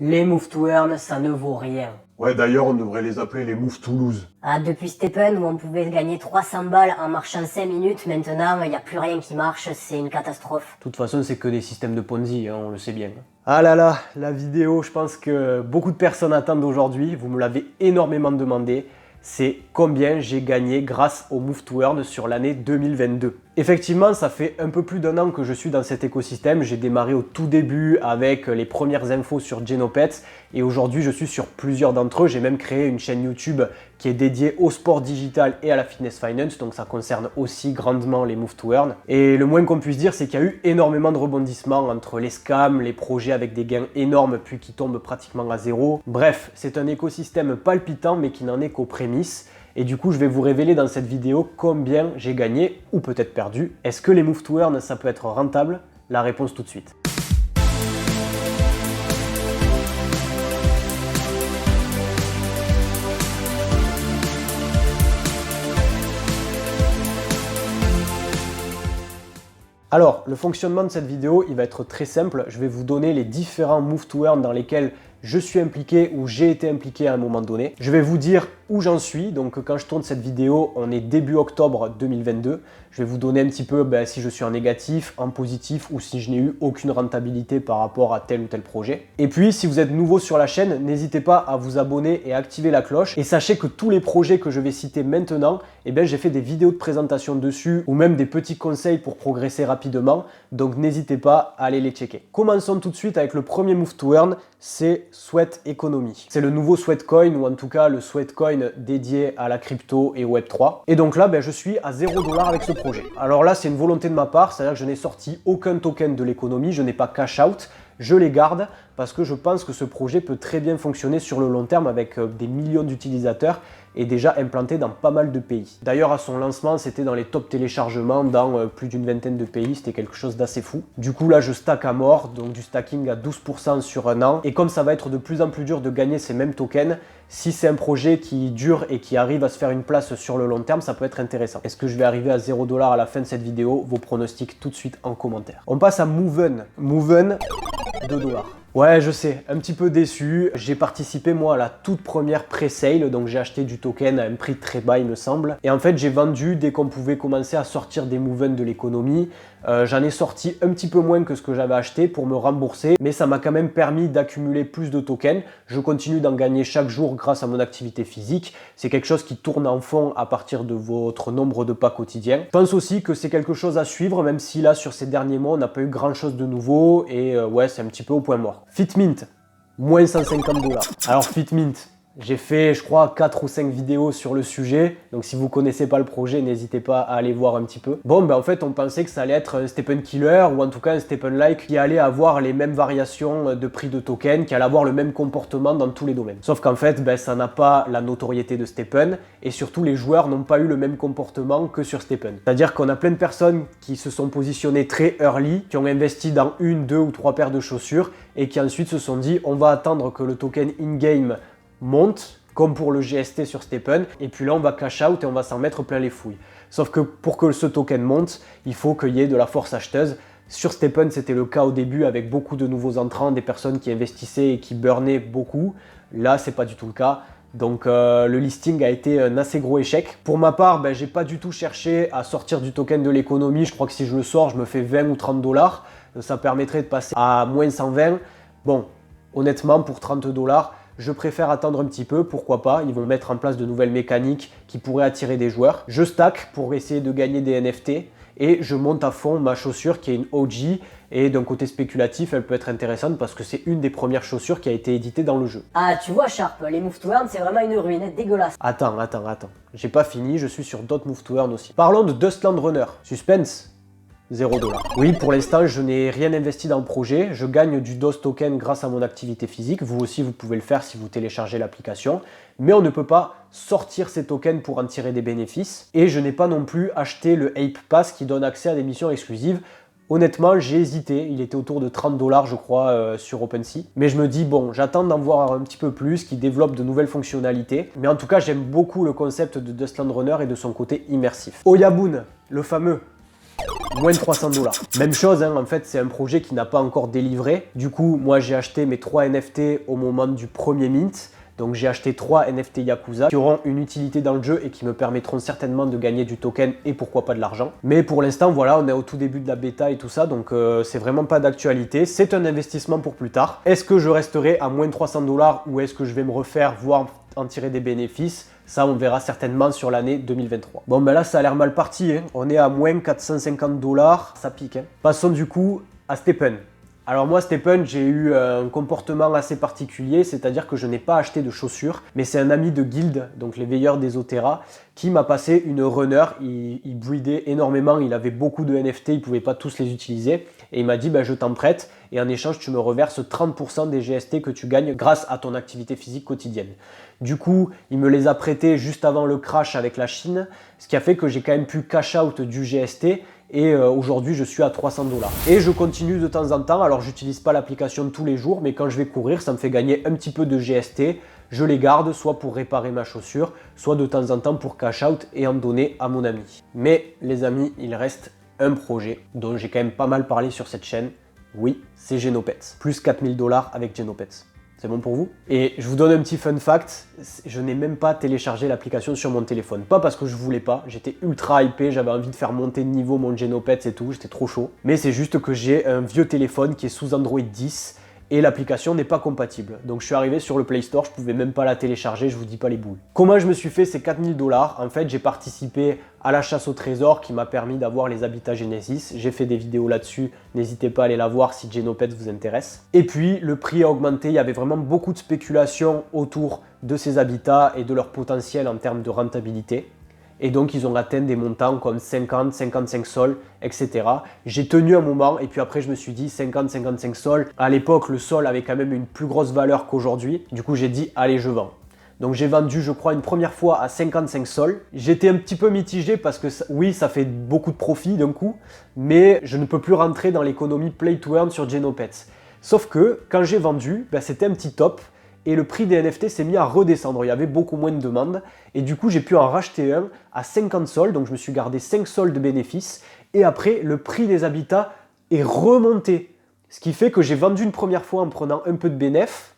Les Move to Earn, ça ne vaut rien. Ouais, d'ailleurs, on devrait les appeler les Move Toulouse. Ah, depuis Stephen où on pouvait gagner 300 balles en marchant 5 minutes, maintenant il n'y a plus rien qui marche, c'est une catastrophe. De toute façon, c'est que des systèmes de Ponzi, hein, on le sait bien. Ah là là, la vidéo, je pense que beaucoup de personnes attendent aujourd'hui, vous me l'avez énormément demandé, c'est combien j'ai gagné grâce au Move to Earn sur l'année 2022. Effectivement, ça fait un peu plus d'un an que je suis dans cet écosystème. J'ai démarré au tout début avec les premières infos sur Genopets et aujourd'hui je suis sur plusieurs d'entre eux. J'ai même créé une chaîne YouTube qui est dédiée au sport digital et à la fitness finance, donc ça concerne aussi grandement les Move to Earn. Et le moins qu'on puisse dire, c'est qu'il y a eu énormément de rebondissements entre les scams, les projets avec des gains énormes puis qui tombent pratiquement à zéro. Bref, c'est un écosystème palpitant mais qui n'en est qu'aux prémices. Et du coup, je vais vous révéler dans cette vidéo combien j'ai gagné ou peut-être perdu. Est-ce que les Move to Earn, ça peut être rentable? La réponse tout de suite. Alors, le fonctionnement de cette vidéo, il va être très simple. Je vais vous donner les différents Move to Earn dans lesquels je suis impliqué ou j'ai été impliqué à un moment donné. Je vais vous dire où j'en suis. Donc quand je tourne cette vidéo, on est début octobre 2022. Je vais vous donner un petit peu si je suis en négatif, en positif ou si je n'ai eu aucune rentabilité par rapport à tel ou tel projet. Et puis si vous êtes nouveau sur la chaîne, n'hésitez pas à vous abonner et à activer la cloche. Et sachez que tous les projets que je vais citer maintenant, j'ai fait des vidéos de présentation dessus ou même des petits conseils pour progresser rapidement. Donc n'hésitez pas à aller les checker. Commençons tout de suite avec le premier Move to Earn, c'est Sweat Economy. C'est le nouveau Sweatcoin ou en tout cas le Sweatcoin dédié à la crypto et Web3. Et donc là, je suis à 0$ avec ce projet. Alors là, c'est une volonté de ma part, c'est-à-dire que je n'ai sorti aucun token de l'économie, je n'ai pas cash out, je les garde parce que je pense que ce projet peut très bien fonctionner sur le long terme avec des millions d'utilisateurs et déjà implanté dans pas mal de pays. D'ailleurs, à son lancement, c'était dans les top téléchargements dans plus d'une vingtaine de pays, c'était quelque chose d'assez fou. Du coup, là, je stack à mort, donc du stacking à 12% sur un an. Et comme ça va être de plus en plus dur de gagner ces mêmes tokens, si c'est un projet qui dure et qui arrive à se faire une place sur le long terme, ça peut être intéressant. Est-ce que je vais arriver à 0$ à la fin de cette vidéo? Vos pronostics tout de suite en commentaire. On passe à Moven. Moven, 2$. Ouais, je sais, un petit peu déçu. J'ai participé moi à la toute première pré-sale, donc j'ai acheté du token à un prix très bas il me semble. Et en fait j'ai vendu dès qu'on pouvait commencer à sortir des Moven de l'économie. J'en ai sorti un petit peu moins que ce que j'avais acheté pour me rembourser, mais ça m'a quand même permis d'accumuler plus de tokens. Je continue d'en gagner chaque jour grâce à mon activité physique. C'est quelque chose qui tourne en fond à partir de votre nombre de pas quotidiens. Je pense aussi que c'est quelque chose à suivre, même si là sur ces derniers mois on n'a pas eu grand chose de nouveau et ouais, c'est un petit peu au point mort. Fitmint, moins 150$. Alors Fitmint, j'ai fait je crois 4 ou 5 vidéos sur le sujet, donc si vous connaissez pas le projet, n'hésitez pas à aller voir un petit peu. Bon, en fait on pensait que ça allait être un Stephen Killer ou en tout cas un Stephen-like qui allait avoir les mêmes variations de prix de token, qui allait avoir le même comportement dans tous les domaines. Sauf qu'en fait ça n'a pas la notoriété de Stephen et surtout les joueurs n'ont pas eu le même comportement que sur Stephen. C'est-à-dire qu'on a plein de personnes qui se sont positionnées très early, qui ont investi dans une, deux ou trois paires de chaussures et qui ensuite se sont dit on va attendre que le token in-game monte, comme pour le GST sur Stephen, et puis là on va cash out et on va s'en mettre plein les fouilles. Sauf que pour que ce token monte, il faut qu'il y ait de la force acheteuse. Sur Stephen, c'était le cas au début avec beaucoup de nouveaux entrants, des personnes qui investissaient et qui burnaient beaucoup. Là, c'est pas du tout le cas. Donc le listing a été un assez gros échec. Pour ma part, j'ai pas du tout cherché à sortir du token de l'économie. Je crois que si je le sors, je me fais 20 ou 30$. Ça permettrait de passer à moins 120. Bon, honnêtement, pour 30$, je préfère attendre un petit peu, pourquoi pas, ils vont mettre en place de nouvelles mécaniques qui pourraient attirer des joueurs. Je stack pour essayer de gagner des NFT et je monte à fond ma chaussure qui est une OG et d'un côté spéculatif, elle peut être intéressante parce que c'est une des premières chaussures qui a été éditée dans le jeu. Ah, tu vois Sharp, les Move to Earn, c'est vraiment une ruinette dégueulasse. Attends, j'ai pas fini, je suis sur d'autres Move to Earn aussi. Parlons de Dustland Runner. Suspense, 0$. Oui, pour l'instant, je n'ai rien investi dans le projet. Je gagne du DOS token grâce à mon activité physique. Vous aussi, vous pouvez le faire si vous téléchargez l'application. Mais on ne peut pas sortir ces tokens pour en tirer des bénéfices. Et je n'ai pas non plus acheté le Ape Pass qui donne accès à des missions exclusives. Honnêtement, j'ai hésité. Il était autour de 30$, je crois, sur OpenSea. Mais je me dis, bon, j'attends d'en voir un petit peu plus, qui développe de nouvelles fonctionnalités. Mais en tout cas, j'aime beaucoup le concept de Dustland Runner et de son côté immersif. Oyabun, le fameux. moins 300 $. Même chose, hein, en fait, c'est un projet qui n'a pas encore délivré. Du coup, moi, j'ai acheté mes 3 NFT au moment du premier mint. Donc j'ai acheté 3 NFT Yakuza qui auront une utilité dans le jeu et qui me permettront certainement de gagner du token et pourquoi pas de l'argent. Mais pour l'instant, voilà, on est au tout début de la bêta et tout ça, donc c'est vraiment pas d'actualité. C'est un investissement pour plus tard. Est-ce que je resterai à moins 300 $ ou est-ce que je vais me refaire, voire en tirer des bénéfices? Ça, on verra certainement sur l'année 2023. Bon, ben là, ça a l'air mal parti, hein. On est à moins 450 $, ça pique, hein. Passons du coup à Stephen. Alors moi, Stephen, j'ai eu un comportement assez particulier, c'est-à-dire que je n'ai pas acheté de chaussures, mais c'est un ami de guild, donc les veilleurs des Otera, qui m'a passé une runner. Il breedait énormément, il avait beaucoup de NFT, il ne pouvait pas tous les utiliser, et il m'a dit je t'en prête, et en échange, tu me reverses 30% des GST que tu gagnes grâce à ton activité physique quotidienne. Du coup, il me les a prêtés juste avant le crash avec la Chine, ce qui a fait que j'ai quand même pu cash out du GST, et aujourd'hui je suis à 300 $. Et je continue de temps en temps, alors j'utilise pas l'application tous les jours, mais quand je vais courir, ça me fait gagner un petit peu de GST. Je les garde soit pour réparer ma chaussure, soit de temps en temps pour cash out et en donner à mon ami. Mais les amis, il reste un projet dont j'ai quand même pas mal parlé sur cette chaîne. Oui, c'est Genopets. Plus 4000 $ avec Genopets. C'est bon pour vous? Et je vous donne un petit fun fact, je n'ai même pas téléchargé l'application sur mon téléphone. Pas parce que je voulais pas, j'étais ultra hypé, j'avais envie de faire monter de niveau mon Genopets et tout, j'étais trop chaud. Mais c'est juste que j'ai un vieux téléphone qui est sous Android 10 et l'application n'est pas compatible. Donc je suis arrivé sur le Play Store, je pouvais même pas la télécharger, je vous dis pas les boules. Comment je me suis fait ces 4000 $? En fait, j'ai participé à la chasse au trésor qui m'a permis d'avoir les habitats Genesis. J'ai fait des vidéos là-dessus, n'hésitez pas à aller la voir si Genopets vous intéresse. Et puis, le prix a augmenté, il y avait vraiment beaucoup de spéculation autour de ces habitats et de leur potentiel en termes de rentabilité. Et donc, ils ont atteint des montants comme 50, 55 sols, etc. J'ai tenu un moment et puis après, je me suis dit 50, 55 sols. À l'époque, le sol avait quand même une plus grosse valeur qu'aujourd'hui. Du coup, j'ai dit, allez, je vends. Donc, j'ai vendu, je crois, une première fois à 55 sols. J'étais un petit peu mitigé parce que oui, ça fait beaucoup de profit d'un coup, mais je ne peux plus rentrer dans l'économie play to earn sur Genopets. Sauf que quand j'ai vendu, c'était un petit top. Et le prix des NFT s'est mis à redescendre, il y avait beaucoup moins de demandes. Et du coup, j'ai pu en racheter un à 50 sols, donc je me suis gardé 5 sols de bénéfices. Et après, le prix des habitats est remonté. Ce qui fait que j'ai vendu une première fois en prenant un peu de bénéf.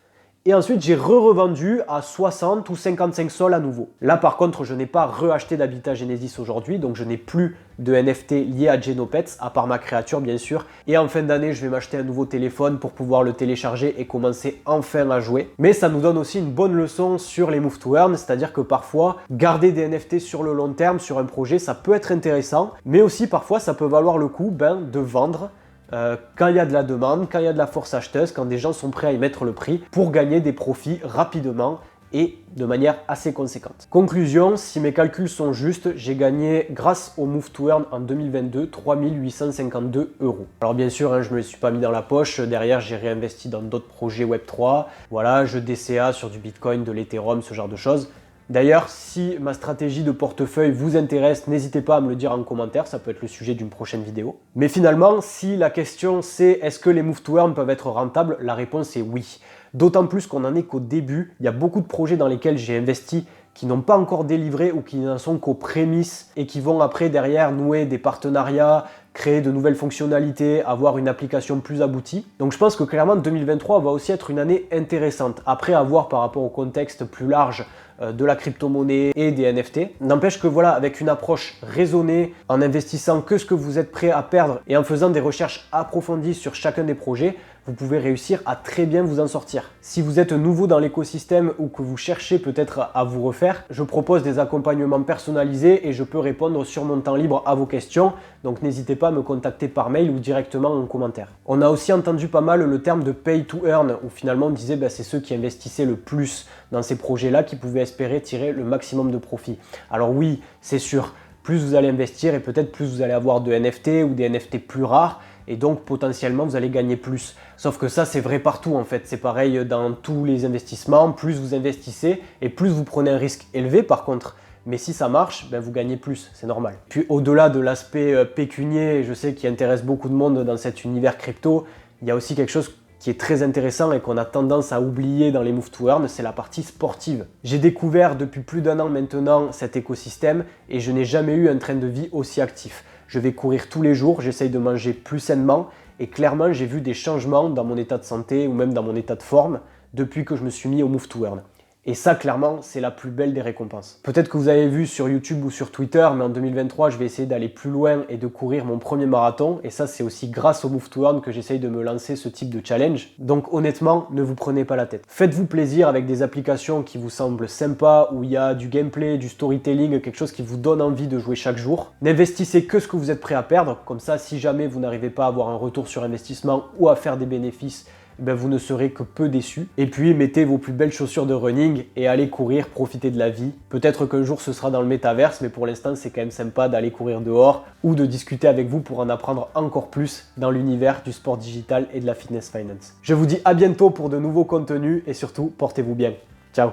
Et ensuite, j'ai revendu à 60 ou 55 sols à nouveau. Là, par contre, je n'ai pas reacheté d'habitat Genesis aujourd'hui, donc je n'ai plus de NFT liés à Genopets, à part ma créature, bien sûr. Et en fin d'année, je vais m'acheter un nouveau téléphone pour pouvoir le télécharger et commencer enfin à jouer. Mais ça nous donne aussi une bonne leçon sur les move to earn, c'est-à-dire que parfois, garder des NFT sur le long terme, sur un projet, ça peut être intéressant, mais aussi parfois, ça peut valoir le coup de vendre quand il y a de la demande, quand il y a de la force acheteuse, quand des gens sont prêts à y mettre le prix pour gagner des profits rapidement et de manière assez conséquente. Conclusion, si mes calculs sont justes, j'ai gagné grâce au Move to Earn en 2022 3 852 €. Alors bien sûr, je ne me les suis pas mis dans la poche, derrière j'ai réinvesti dans d'autres projets Web3, voilà, je DCA sur du Bitcoin, de l'Ethereum, ce genre de choses. D'ailleurs, si ma stratégie de portefeuille vous intéresse, n'hésitez pas à me le dire en commentaire, ça peut être le sujet d'une prochaine vidéo. Mais finalement, si la question c'est est-ce que les move to earn peuvent être rentables, la réponse est oui. D'autant plus qu'on en est qu'au début, il y a beaucoup de projets dans lesquels j'ai investi qui n'ont pas encore délivré ou qui n'en sont qu'aux prémices et qui vont après derrière nouer des partenariats, créer de nouvelles fonctionnalités, avoir une application plus aboutie. Donc je pense que clairement 2023 va aussi être une année intéressante. Après à voir par rapport au contexte plus large de la crypto-monnaie et des NFT. N'empêche que voilà, avec une approche raisonnée, en investissant que ce que vous êtes prêt à perdre et en faisant des recherches approfondies sur chacun des projets, vous pouvez réussir à très bien vous en sortir. Si vous êtes nouveau dans l'écosystème ou que vous cherchez peut-être à vous refaire, je propose des accompagnements personnalisés et je peux répondre sur mon temps libre à vos questions. Donc n'hésitez pas à me contacter par mail ou directement en commentaire. On a aussi entendu pas mal le terme de pay to earn où finalement on disait c'est ceux qui investissaient le plus dans ces projets-là qui pouvaient espérer tirer le maximum de profit. Alors oui, c'est sûr, plus vous allez investir et peut-être plus vous allez avoir de NFT ou des NFT plus rares et donc potentiellement vous allez gagner plus. Sauf que ça c'est vrai partout en fait, c'est pareil dans tous les investissements, plus vous investissez et plus vous prenez un risque élevé par contre. Mais si ça marche, vous gagnez plus, c'est normal. Puis au-delà de l'aspect pécunier, je sais qu'il intéresse beaucoup de monde dans cet univers crypto, il y a aussi quelque chose qui est très intéressant et qu'on a tendance à oublier dans les move to earn, c'est la partie sportive. J'ai découvert depuis plus d'1 an maintenant cet écosystème et je n'ai jamais eu un train de vie aussi actif. Je vais courir tous les jours, j'essaye de manger plus sainement et clairement j'ai vu des changements dans mon état de santé ou même dans mon état de forme depuis que je me suis mis au Move to Earn. Et ça, clairement, c'est la plus belle des récompenses. Peut-être que vous avez vu sur YouTube ou sur Twitter, mais en 2023, je vais essayer d'aller plus loin et de courir mon premier marathon. Et ça, c'est aussi grâce au Move to Earn que j'essaye de me lancer ce type de challenge. Donc honnêtement, ne vous prenez pas la tête. Faites-vous plaisir avec des applications qui vous semblent sympas, où il y a du gameplay, du storytelling, quelque chose qui vous donne envie de jouer chaque jour. N'investissez que ce que vous êtes prêt à perdre. Comme ça, si jamais vous n'arrivez pas à avoir un retour sur investissement ou à faire des bénéfices, ben vous ne serez que peu déçus. Et puis mettez vos plus belles chaussures de running et allez courir, profiter de la vie. Peut-être qu'un jour ce sera dans le métaverse, mais pour l'instant c'est quand même sympa d'aller courir dehors ou de discuter avec vous pour en apprendre encore plus dans l'univers du sport digital et de la fitness finance. Je vous dis à bientôt pour de nouveaux contenus et surtout portez-vous bien. Ciao.